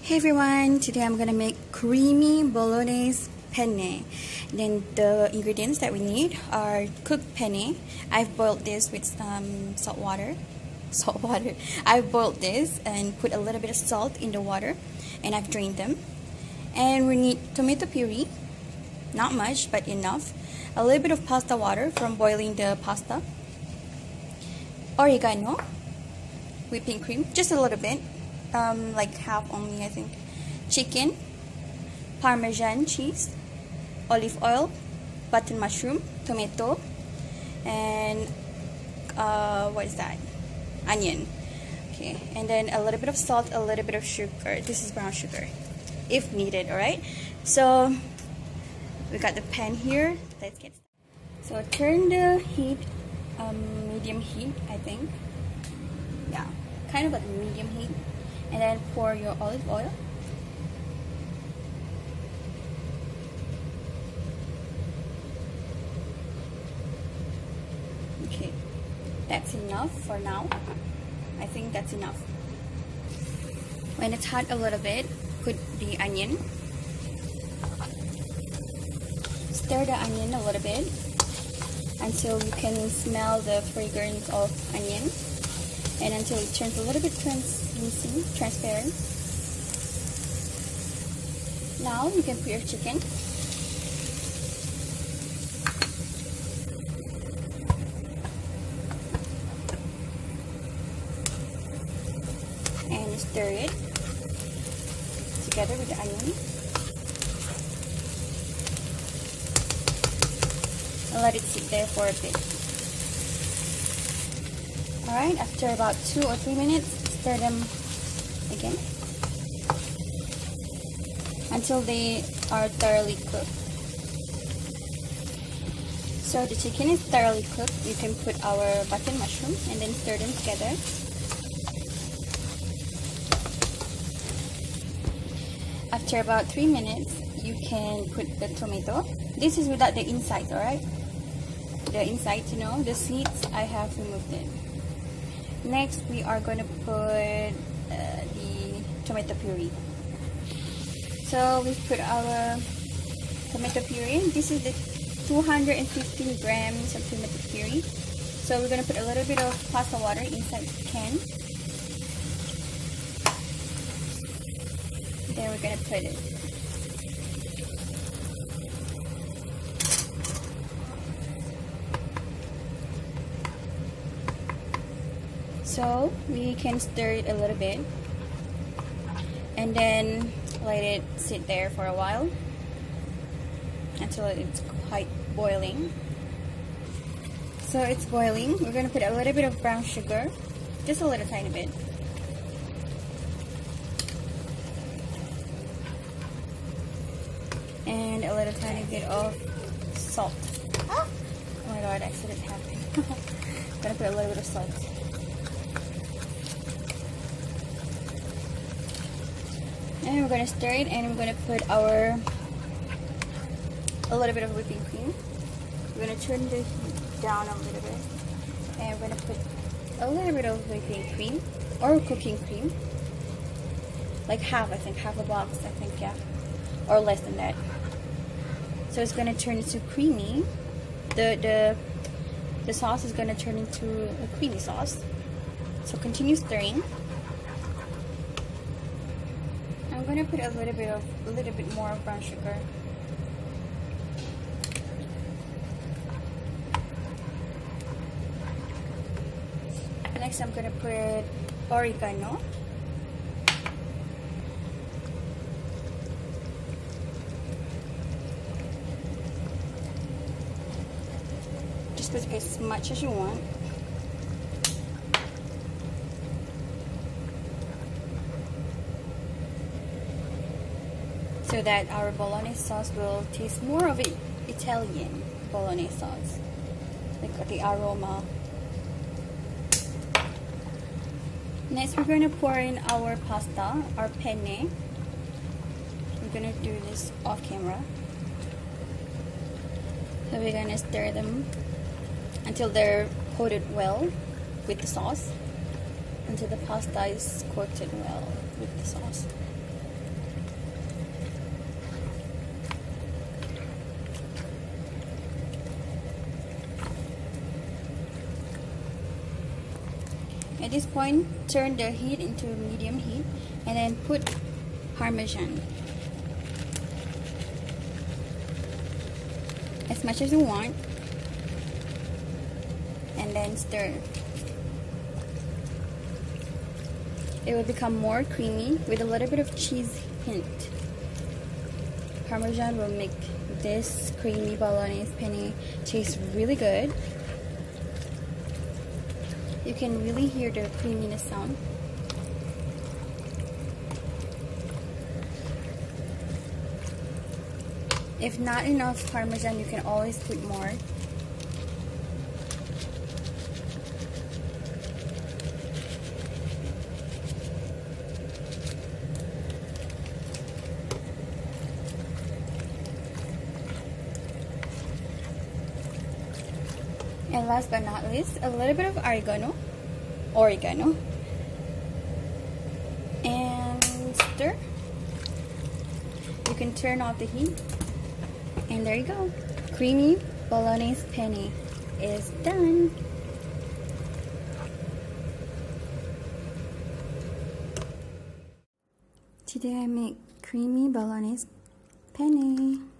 Hey everyone, today I'm gonna make creamy Bolognese penne. Then the ingredients that we need are cooked penne. I've boiled this with salt water. I've boiled this and put a little bit of salt in the water, and I've drained them. And we need tomato puree, not much but enough. A little bit of pasta water from boiling the pasta. Oregano, whipping cream, just a little bit. Like half only, I think. Chicken, Parmesan cheese, olive oil, button mushroom, tomato, and what is that? Onion. Okay, and then a little bit of salt, a little bit of sugar. This is brown sugar, if needed. All right. So we got the pan here. Let's get started. So turn the heat, medium heat, I think. Yeah, kind of like medium heat. And then pour your olive oil. Okay, that's enough for now. I think that's enough. When it's hot a little bit, put the onion. Stir the onion a little bit until you can smell the fragrance of onion, and until it turns a little bit transparent. Now you can put your chicken. And stir it together with the onion. And let it sit there for a bit. Alright, after about 2 or 3 minutes, stir them again until they are thoroughly cooked. So the chicken is thoroughly cooked. You can put our button mushroom and then stir them together. After about 3 minutes, you can put the tomato. This is without the insides, alright? The insides, you know, the seeds, I have removed it. Next, we are going to put the tomato puree. So we put our tomato puree. This is the 215 grams of tomato puree. So we're going to put a little bit of pasta water inside the can. Then we're going to put it. So we can stir it a little bit and then let it sit there for a while until it's quite boiling. So it's boiling. We're going to put a little bit of brown sugar, just a little tiny bit. And a little tiny bit of salt. Oh my god, accident happened. I'm going to put a little bit of salt. And we're going to stir it, and we're going to put a little bit of whipping cream. We're going to turn the heat down a little bit, and we're going to put a little bit of whipping cream or cooking cream, like half, I think, half a box, I think, yeah, or less than that. So it's going to turn into creamy. The sauce is going to turn into a creamy sauce. So continue stirring. I'm going to put a little bit more of brown sugar. Next, I'm going to put oregano. Just put as much as you want. So that our Bolognese sauce will taste more of an Italian Bolognese sauce, like the aroma. Next, we're going to pour in our pasta, our penne. We're going to do this off camera. So we're going to stir them until they're coated well with the sauce. until the pasta is coated well with the sauce. At this point, turn the heat into medium heat and then put Parmesan. As much as you want. And then stir. It will become more creamy with a little bit of cheese hint. Parmesan will make this creamy Bolognese penne taste really good. You can really hear the creaminess sound. If not enough Parmesan, you can always put more. And last but not least, a little bit of oregano, and stir. You can turn off the heat, and there you go. Creamy Bolognese penne is done. Today I make creamy Bolognese penne.